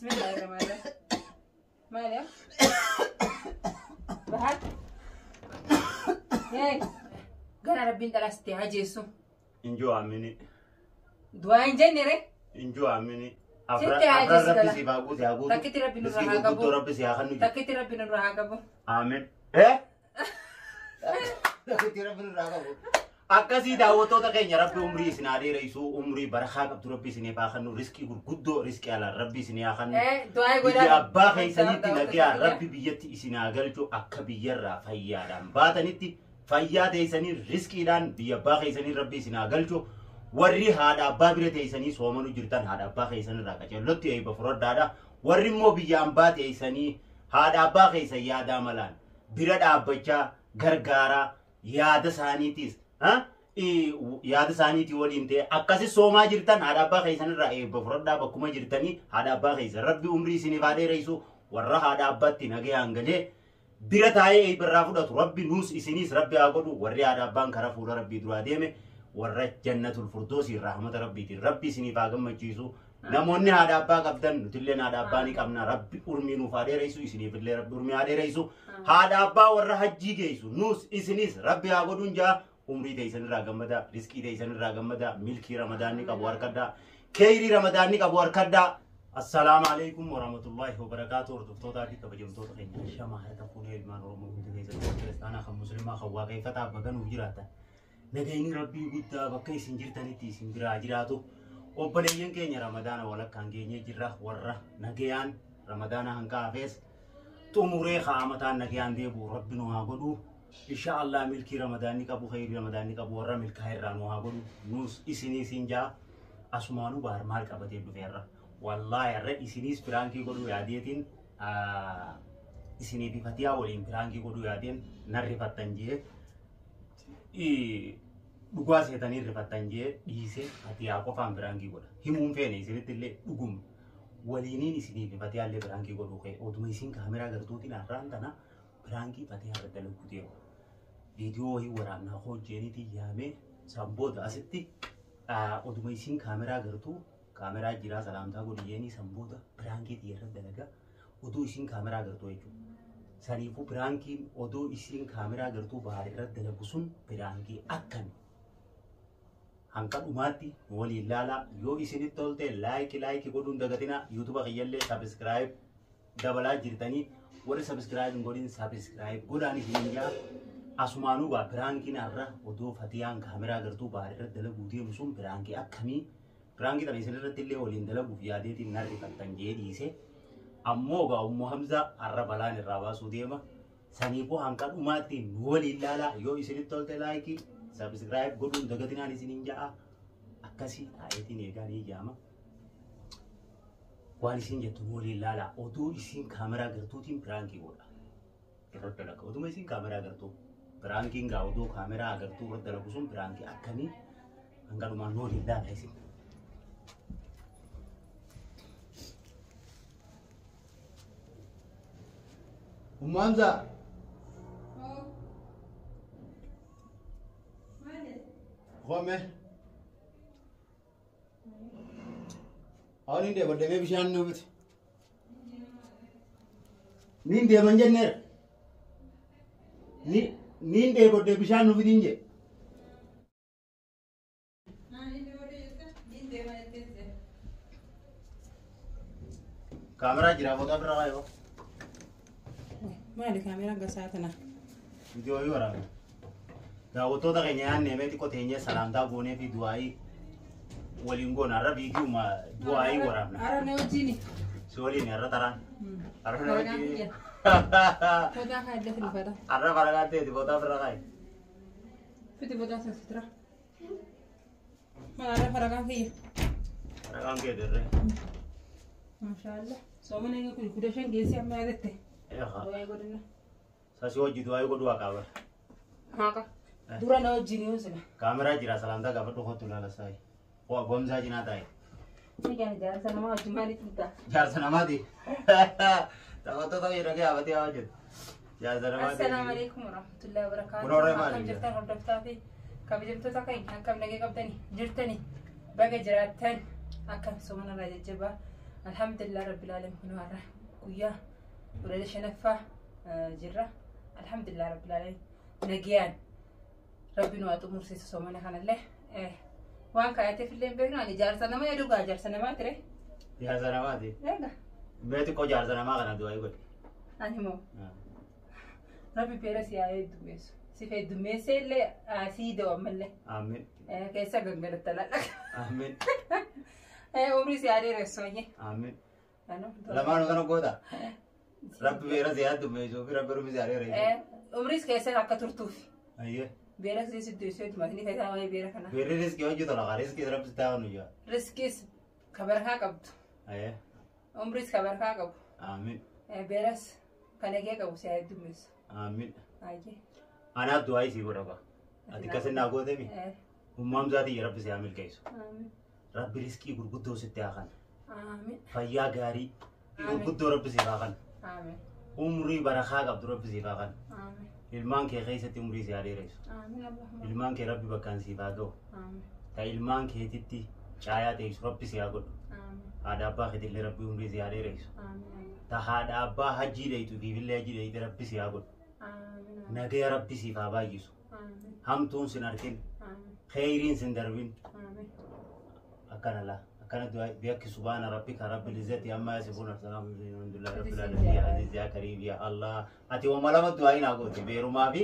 بسم الله الرحمن الرحيم مالك بحر هيك قال ربي انت لاستي هاجيسو انجو عمني دوين جنري انجو عمني ربي سيباقو تيابو تكتي ربي نروح عقبو ربي سياخنو تكتي ربي نروح عقبو آمين ايه تكتي ربي نروح عقبو أكاسي دعوتو تكين ربي عمري سنادي رئيسو عمري برخا كبت ربي سني باخنو رزقي غدو رزقي على ربي سني آخنو دعاء بيجي أبا خيساني تلاقي ربي بيجي إسناعجلتو أكبير رافيا دام باتني تي فيا تيساني رزقي دان بيجي أبا خيساني ربي إسناعجلتو وري هذا أبا بيرة تيساني سوامنو جرتان هذا أبا خيساني راكجا لطي أي بفرود دادا وري مو بيجي أمبا تيساني هذا أبا خيساني يادا ملان بيرة أبا غرغارا ياد سانيتيس ها ياد سانيتي ولينتي أكاسي سوما جرتان هذا أبا خيساني رأي بفرود دادا بكما جرتاني هذا أبا خيساني ربي عمري سني فادي رئيسو ورا هذا أبا تناجي أنجلي بيرة تاي أي برافو ربي نوس إسنيس ربي أقولو وري هذا أبا كرافو ربي دراديمه ورّا جنة الفردوس رحمة ربي دي ربي سني باغم مجيسو نموني هذا أبا قبضن نتلين هذا أبا نكمنا ربي أرمي نفادي رئيسو إسني فدلي ربي أرمي هذا رئيسو هذا أبا ورّا حجي جيسو نوس إسنيس ربي أقولون جا عمري تيسن راغم دا رزقي تيسن راغم دا ملكي رمضان نكابوار كدا كيري رمضان نكابوار كدا السلام عليكم ورحمة الله وبركاته ورتفتوتا دي كبجمتوتا خينا شما هذا كوني المان رومو تيسن أنا خم مسلمة خوا كيف تابغن وجراتا نجاين ربي قدا بكي سنجرتني تي سنجرا جراتو وبلين كينيا رمضان ولا كان كينيا جرا ورّا نجيان رمضان هنكا فيس تموري خامتان نجيان ديبو ربنا هاقولو إن شاء الله ملكي رمضان كابو خير رمضان كابو ورّا ملك خير رانو هاقولو نوس إسني سنجا أسمانو بار مال كابتي بفيرة والله يرى إسني سبرانكي قولو ياديتين إسني بفتيا ولين برانكي قولو يادين نرفتنجيه dhugaa seetanii rifattan jee dhiise ati yaa qofaan biraangii godha himuun feene isinitti illee dhugum waliiniin isiniif fatee allee biraangii godhuu ka'e oduma isin kaameraa gartuutiin har'aan tana biraangii fatee har'a dalaguu deemu viidiyoo wayii waraabnaa hojjeenitii yaamee samboota asitti oduma isin kaameraa gartuu kaameraa jiraa salaamtaa godhiyeenii samboota biraangii xiyyeerra dalagaa oduu isin kaameraa gartuu jechuudha. سريفو برانكين أدو إسين كاميرا غرتو باريرة دلبسون برانكي أكن هنكال أماتي ولي لالا يو إسيني تولته لايك يقولون دعاتنا يوتيوب خيالله سبسكرايب دبلا جرتاني وري سبسكرايب نقولين سبسكرايب قراني هنيا أسمانو با برانكين أرّا أدو فتيان كاميرا غرتو باريرة دلبودي مسون برانكي أكمي برانكي تاني سنرة تللي ولين دلبو فيادي تناري كتنجيري إسه أموغا أمو همزة الربلان الرابع سوديما سنيبو هنكال أماتي نولي لالا يو إسيني تولته لايكي سبسكرايب قولون دعاتنا نسينين جاء أكاسي آيتين يجاني جاما وانسين جتو نولي لالا أدو إسين كاميرا غرتو تيم برانكي ولا كرت لك أدو ما إسين كاميرا غرتو برانكي نغا أدو كاميرا غرتو رد لكوسون برانكي أكاني هنكال أمان نولي لالا إسين Umanza. Kome. Awalin deh berde me bishan nubit. Nin deh manjener. Nin deh berde bishan nubit inje. Kamera jira foto berapa ya? ما لك كاميرا قصاتنا فيديو يورا دعوتو ده كنيان نمتي كتينيا سلام دا بونه في دعائي ولينغون أرى فيديو ما دعائي ورا أرى نوجيني سولي نيرا ترى أرى نوجي فدا خالد في الفدا أرى فرقات دي بودا فرقاي في بودا سترا ما أرى فرقان فيه فرقان كده ما شاء الله سومنا يقول كودشان جيسي أما يدته Sasi hojii du'aa yoo du'aa qaba. Haaka. Dura na hojii yoo sila. Kaameraa jira salaamtaa gaafa dhukkootu laala saayii. Waa boomsaa cinaa taa'e. Ni kan jaarsa nama hojii maaliif dhiitaa? Jaarsa namaati. Taphattoota miidhagee hafatee haa hojjetu. Jaarsa namaati. Assalaamu alaikum warahmatullahi wabarakatuh. Kunooree maali? Akkam jirtan hordoftaa fi kabajamtoota keenya akkam nagee qabdanii jirtanii baga jiraattan akkam soomana irraa jajjabaa الحمد لله رب العالمين ونوارا وياه ولا شنفة جرة الحمد لله رب العالمين نجيان ربنا واتو مرسي سومنا كان الله وان كايتي في الليل بينو أنا جالسة ما يدوقا جالسة ما ترى جالسة ما دي لا بيتي كو جالسة ما كنا دواي قولي أنا مو ربي بيرس يا يدوميس سيف يدوميس اللي أسيد وعمله آمين كيسا قنبل التلال آمين عمري سياري رسوني آمين أنا لما نقول قودا ربي بيرس يا دوميس وفي ربي ربي زاري رئيس عمري كيسا حكا ترتوفي أيه بيرس دي سدوي سويت ما هني كذا ما يبيرك أنا بيري رزق يوجد ولا رزق ربي ستاون ويا رزقيس خبرها قبض أيه عمري خبرها قبض آمين بيرس كان يجي قبض سيد دوميس آمين أجي أنا دعائي سيبو ربا أتكلم ناقو تبي ومام ذاتي يا رب سيعمل كيسو آمين ربي رزقي غرقدو ستياخن آمين فيا غاري غرقدو رب سيفاخن آمين عمري برخا قبض رب سيفاخن آمين ilmaan kee keessatti umrii si adeeressu آمين اللهم ilmaan kee rabbi bakkaan siif haa ga'u آمين ta ilmaan keetitti caayaa teessu rabbi si haa godhu آمين haadha abbaa keetillee rabbi umrii si adeeressu آمين ta haadha abbaa hajjii dheeytu fiifillee hajjii dheeyte rabbi si haa godhu آمين nagaya rabbi siif haa baay'isu آمين hamtuun sin arkin آمين kheyriin sin darbin آمين akkana laa akkana biyakki subhaana rabbika rabbil izzati amma yasifuun arsalaamu alhamdulillahi rabbil aalamiin yaa aziiz yaa kariim yaa allah ati wama lama du'aayin haa goote beerumaa fi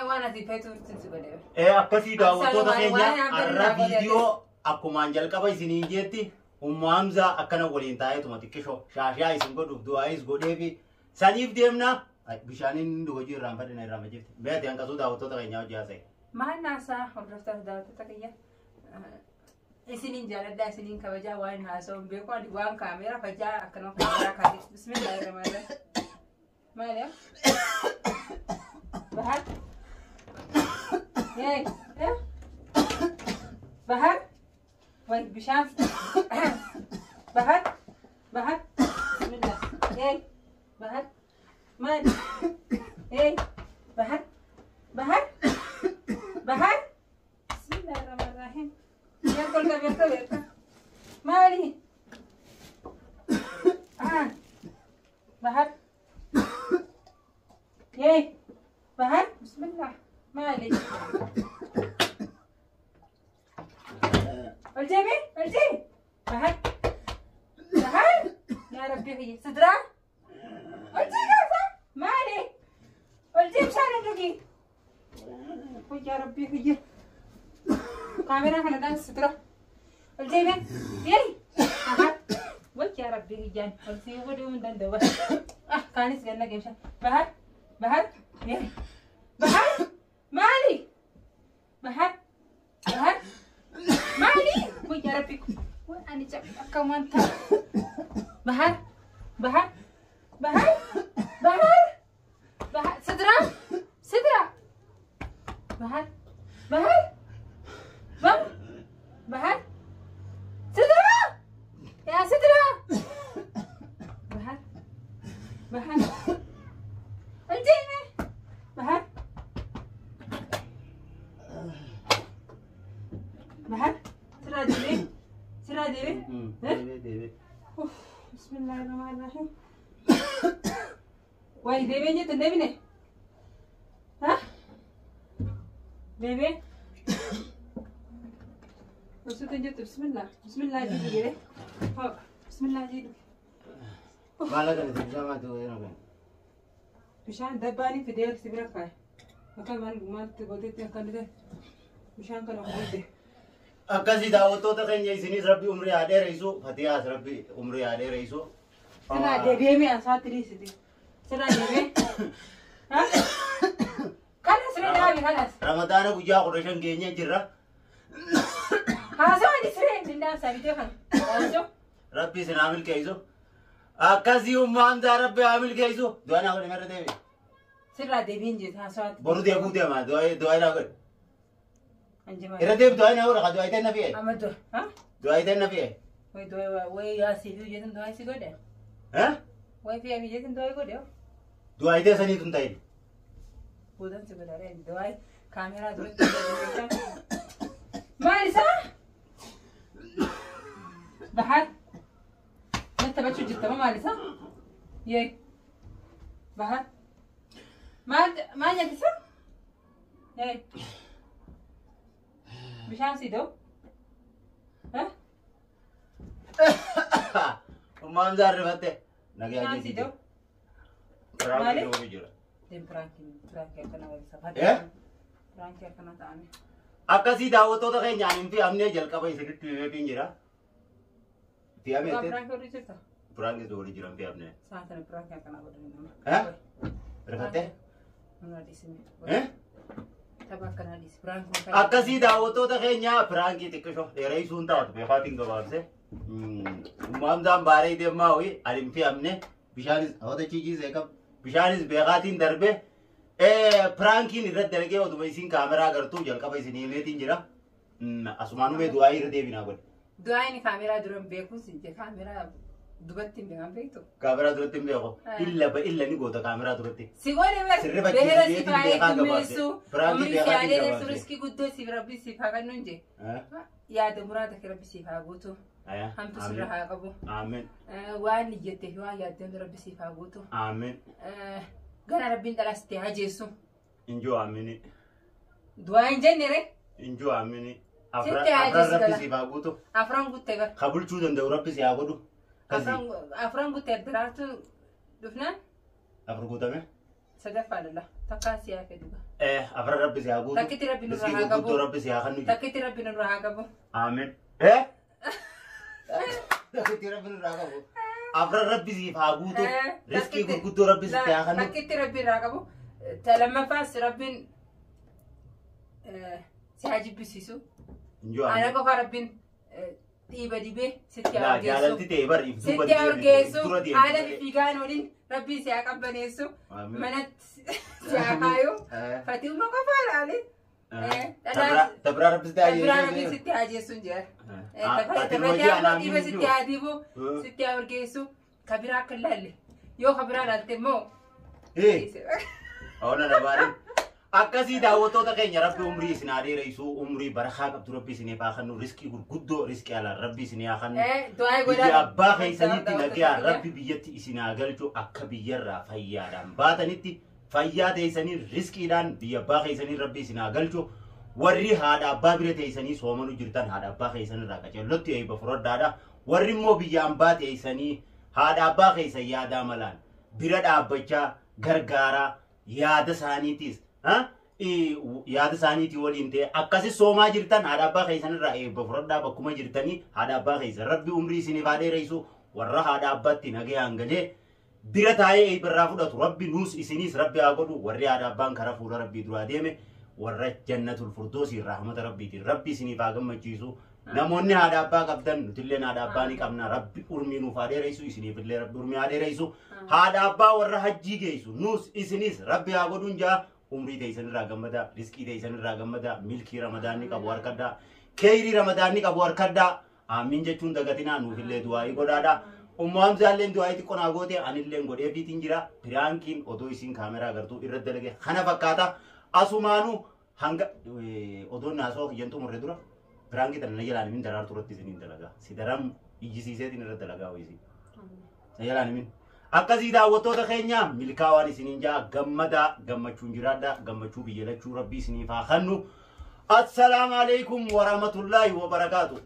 وانا في بيت ورتنسي بدر akkasii daawwattoota keenya har'a viidiyoo akkumaan jalqaba isiniin jeetti umma hamzaa akkana waliin taa'eetuma xiqqishoo shaashaa isin godhuuf du'aayis godhee fi saniif deemna bishaaniin hojii irraan fadhina irraa majjifte beeti hanqasuu daawwattoota keenyaa hojii haasa'e. ما الناس حرفت دعوتك يا سنين جالدا سنين كبجا وين هاسون بيكو دي وان كاميرا فجا أكنو كاميرا كادي بسم الله الرحمن الرحيم ما له بحر ياي بحر وين بشام بحر بحر بسم الله ياي بحر ما ياي بحر بحر بحر بسم الله الرحمن الرحيم بيركل مالي بحر ياي بحر بسم الله مالي الجيبي الجيب بحر بحر يا ربي هي صدرا الجيب مالي الجيب شانك يا ربي هي كاميرا هنا دان سترة الجيبة ياي وش يا ربي هجان والسيو بدي من دان دوا كانيس قلنا كيمشى بحر بحر ياي بحر مالي بحر بحر مالي وش يا ربي وأنا جاب كمان تا بحر بحر بحر بحر بحر سترة سترة بحر بحر بحر سترة يا سترة بحر بحر الجيمة بحر بحر سرا ديبي سرا ديبي بسم الله الرحمن الرحيم واي ديبي نجت ديبي ها ديبي بس تنجت بسم الله بسم الله جيدي كده بسم الله جيدي ما لك أنت بجامعة توينا مشان دباني في دير سبرك فاي مكان ما تقولي تكلم ده مشان كانوا قولي akkasii daawwattoota keenya isinis rabbi umrii haa dheeressu fatihaas rabbi umrii haa dheeressu. Sirraa deebi'ee asaa tiriisiti. Sirraa deebi'ee. Kanas siree dhaabi kanas. Ramadaana guyyaa 15 keenya jirra. Haasawaa ni siree dindaa saabitee kana. Rabbi isin haa milkeessu. Akkasii ummaan isaa rabbi haa milkeessu. Du'aa naa godhe marra deebi. Sirraa deebiin jeeta haasawaatti. Boru deebuu deema du'aa naa godhe. Irra deebi du'aa naa godhe du'aa ittiin na fi'e. Amadu. Du'aa ittiin na fi'e. Way yaasii fi jeetan du'aa si godhe. Way fi yaasii jeetan du'aa godhe. Du'aa ittiin sanii tun ta'e. Buudan si godhe du'aa kaameraa duratti. Maal isaa? Bahar. تبغى تجي تمام مالسا يي بحر ما جالسة يي بشام سيدو ها وما مزار رفته نجي بشام أجي سيدو فرانكي دو بيجرا دم فرانكي أكنا ولا إيه؟ فرانكي أكنا تاني akkasii daawwattoota keenyaan fi amnee jalqaba isinitti himeetiin jira. Fi ameete فرانكي ودي جرتا firaanki doolii jiran fi amnee. ساعتنا فرانكي أكنا ودي Rifattee? أنا دي سمي Eh? تبغى كنا دي فرانكي Akkasii daawwattoota keenya firaanki xiqqisho dheereessuun taatu beekaatiin gabaabse. Maamsaan baaree deemaa ho'i alim fi amnee bishaanis hawwata ciijiisee qaba. Bishaanis beekaatiin darbe. Prankiin irratti dalagee oduma isin kaameraa agartuu jalqaba isin himeetiin jira. Asumaanumee du'aa irra deebinaa godhe. دعائني كاميرا درم بيكون سنجي كاميرا دبتي بيان بيتو Kaameraa duratti hin beeku. Illa ni goota kaameraa duratti. سيقولي بس Sirriba بهرة jireetiin سيفاي beekaa كميسو gabaabse. Pirankii أمري beekaatiin سيالي gabaabse. رسولسكي قدو سيف ربي سيفا كنونجي يا دمراتك ربي سيفا قوتو هم تسرها قبو Aamen. وان نجته وان يا دم ربي سيفا قوتو Aamen. قنا ربي دلاستي هاجيسو Injoo aamini. دعائن جنري Injoo aamini. Sitti Afra haajessuu rabbi dala. siif haa guutu. أفران قلت لك Ka bulchuu danda'u rabbi si haa godhu. Kasii. أفران قلت لك دراتو دفنان Afra guutame. سدفع لله تقاسي يا كدوبا Afra rabbi si haa guutu. Takkitti rabbi nurraa Riskii haa qabu. gurguddoo rabbi si haa kennu. تكتي ربي نروح قبو Aamen. Takkitti rabbi nurraa qabu. Afra rabbi siif haa guutu. Riskii gurguddoo rabbi si haa kennu. تكتي ربي راقبو تلما فاس ربي سيحاجب بسيسو Injoo أنا aamini. قفا ربي طيبة ديبه ستي Laa أرجيسو jaalalti ta'e bar ibsuu ستي أرجيسو dura أنا deemte. في قانونين ربي سيحاقب بنيسو Aamen. منت سيحاقايو فتيو ما قفا لالي Tabra rabbi si haa تبرا ربي jechuudha. ستي أرجيسو جار Ati hojii anaan طيبة ستي miidhuu. أديبو ستي أرجيسو كبيرا كلالي يو خبرا لالتمو Ona dabaarin. Akkasii daawwattoota keenya rabbi umrii isin haa dheereessu umrii barakaa qabdu rabbi isin haa kennu riskii gurguddoo riskii alaan rabbi isin haa kennu. دعاء Biyya abbaa keessanitti nagaa rabbi biyyatti isin haa galchu akka biyyarraa fayyaadhaan baatanitti fayyaa teessanii riskiidhaan biyya abbaa keessanii rabbi isin haa galchu. Warri haadha abbaa bira teessanii soomanu jirtan haadha abbaa keessanirraa qaceellotti eebba fudhadhaadha. Warri immoo biyya ambaa teessanii haadha abbaa keessan yaadaa malaan bira dhaabbachaa gargaaraa yaada isaaniitiis yaada isaaniitii waliin ta'e akkasi soomaa jirtan haadha abbaa keessanirraa eebba fudhadhaa bakkuma jirtanii haadha abbaa keessan rabbi umrii isiniif haa dheereessu warra haadha abbaatti nagayaan galee bira taa'ee eebbarraa fudhatu rabbi nuus isiniis rabbi haa godhu warri haadha abbaan karaa fuula rabbii duraa deeme warra jannatul firdoosii rahmata rabbiitiin rabbi isiniif haa gammachiisu namoonni haadha abbaa qabdan nutillee haadha abbaa ni qabna rabbi urmii nuuf haa dheereessu isiniifillee rabbi urmii haa dheereessu haadha abbaa warra hajjii geessu nuus isinis rabbi haa godhuun jaa umrii teessanirraa gammada riskii teessanirraa gammada milkii ramadaanni qabu harkaddaa keeyrii ramadaanni qabu harkaddaa aamin jechuun dagatinaa nuufillee du'aa'ii godhaadha ummu hamzaalleen du'aa'ii xiqqoonaa goote anilleen godheefiitiin jira piraankiin odoo isiin kaameraa agartuu irra dalage kana fakkaata asumaanuu hanga odoon naasoo kiyyantuu murre dura pirankii tan najalaan min daraartu irratti isiniin dalagaa si daram ijjisiiseetiin irra dalagaa ho'isi najalaan min akkasii daawwattoota keenya milkaa waan isiniin jaa gammadaa gammachuun jiraadha gammachuu biyyalachuu rabbii isiniif haa kennu assalaamu alaikum warahmatullaahi wabarakaatu